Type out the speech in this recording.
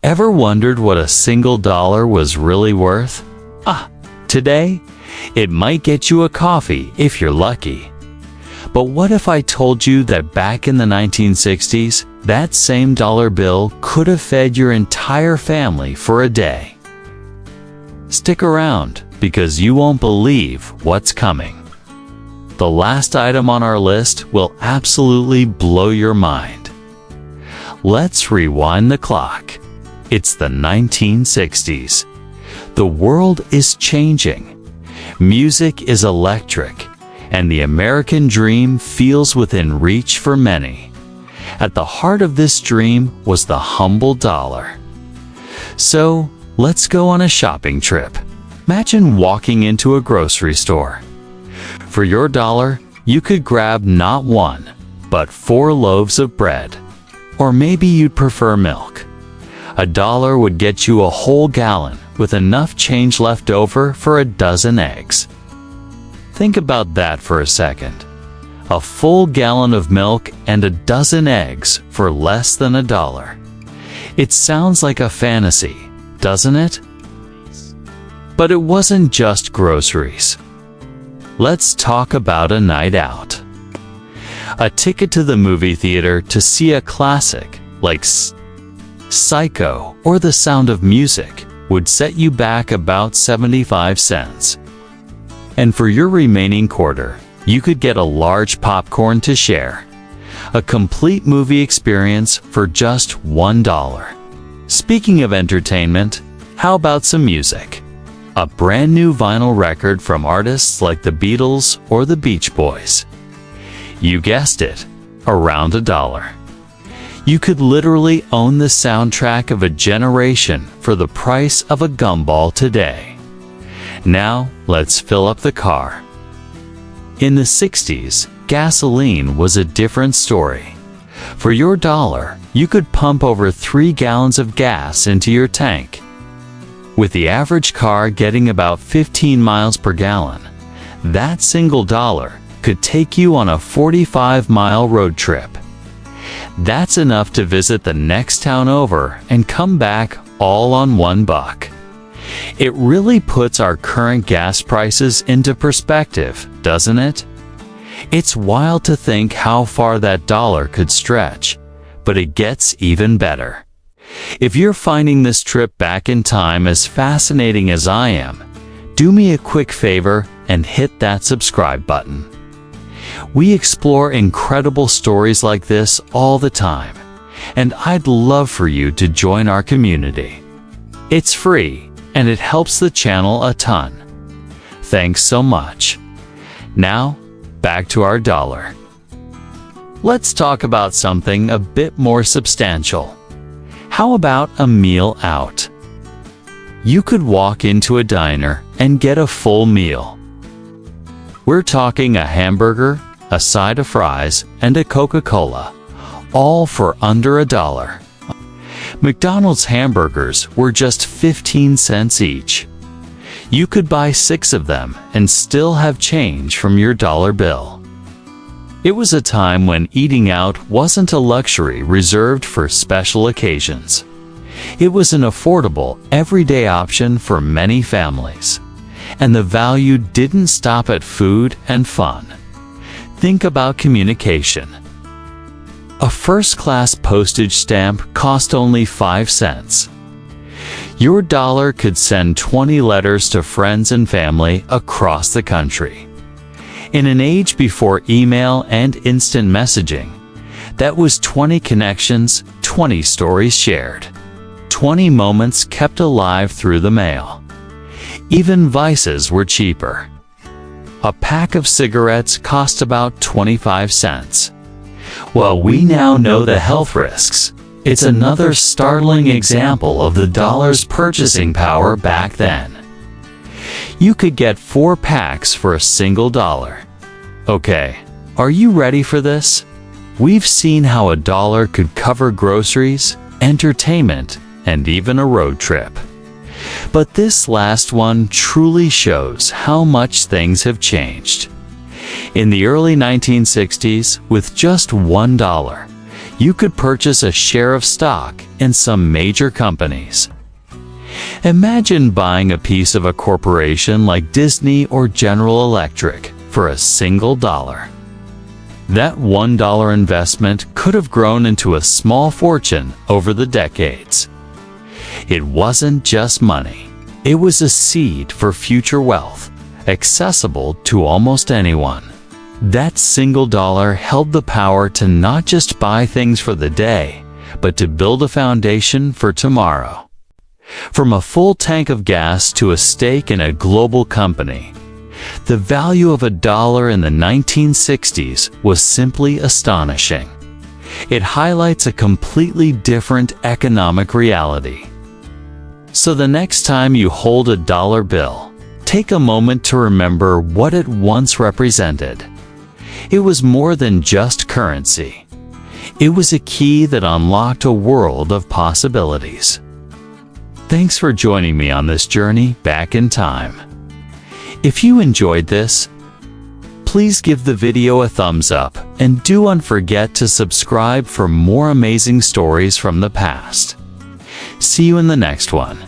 Ever wondered what a single dollar was really worth? Today, it might get you a coffee if you're lucky. But what if I told you that back in the 1960s, that same dollar bill could have fed your entire family for a day? Stick around, because you won't believe what's coming. The last item on our list will absolutely blow your mind. Let's rewind the clock. It's the 1960s. The world is changing. Music is electric, and the American dream feels within reach for many. At the heart of this dream was the humble dollar. So, let's go on a shopping trip. Imagine walking into a grocery store. For your dollar, you could grab not one, but 4 loaves of bread. Or maybe you'd prefer milk. $1 would get you a whole gallon with enough change left over for a dozen eggs. Think about that for a second. A full gallon of milk and a dozen eggs for less than $1. It sounds like a fantasy, doesn't it? But it wasn't just groceries. Let's talk about a night out. A ticket to the movie theater to see a classic like Psycho or The Sound of Music would set you back about 75 cents. And for your remaining quarter, you could get a large popcorn to share. A complete movie experience for just $1. Speaking of entertainment, how about some music? A brand new vinyl record from artists like the Beatles or the Beach Boys. You guessed it, around $1. You could literally own the soundtrack of a generation for the price of a gumball today. Now, let's fill up the car. In the 60s, gasoline was a different story. For your dollar, you could pump over 3 gallons of gas into your tank. With the average car getting about 15 miles per gallon, that single dollar could take you on a 45-mile road trip. That's enough to visit the next town over and come back all on $1. It really puts our current gas prices into perspective, doesn't it? It's wild to think how far that dollar could stretch, but it gets even better. If you're finding this trip back in time as fascinating as I am, do me a quick favor and hit that subscribe button. We explore incredible stories like this all the time, and I'd love for you to join our community. It's free, and it helps the channel a ton. Thanks so much. Now, back to our dollar. Let's talk about something a bit more substantial. How about a meal out? You could walk into a diner and get a full meal. We're talking a hamburger, a side of fries, and a Coca-Cola, all for under $1. McDonald's hamburgers were just 15 cents each. You could buy 6 of them and still have change from your dollar bill. It was a time when eating out wasn't a luxury reserved for special occasions. It was an affordable, everyday option for many families. And the value didn't stop at food and fun. Think about communication. A first-class postage stamp cost only 5 cents. Your dollar could send 20 letters to friends and family across the country. In an age before email and instant messaging, that was 20 connections, 20 stories shared, 20 moments kept alive through the mail. Even vices were cheaper. A pack of cigarettes cost about 25 cents. Well, we now know the health risks. It's another startling example of the dollar's purchasing power back then. You could get 4 packs for a single dollar. Okay, are you ready for this? We've seen how a dollar could cover groceries, entertainment, and even a road trip. But this last one truly shows how much things have changed. In the early 1960s, with just $1, you could purchase a share of stock in some major companies. Imagine buying a piece of a corporation like Disney or General Electric for a single dollar. That $1 investment could have grown into a small fortune over the decades. It wasn't just money. It was a seed for future wealth, accessible to almost anyone. That single dollar held the power to not just buy things for the day, but to build a foundation for tomorrow. From a full tank of gas to a stake in a global company, the value of $1 in the 1960s was simply astonishing. It highlights a completely different economic reality. So the next time you hold a dollar bill, take a moment to remember what it once represented. It was more than just currency. It was a key that unlocked a world of possibilities. Thanks for joining me on this journey back in time. If you enjoyed this, please give the video a thumbs up and don't forget to subscribe for more amazing stories from the past. See you in the next one.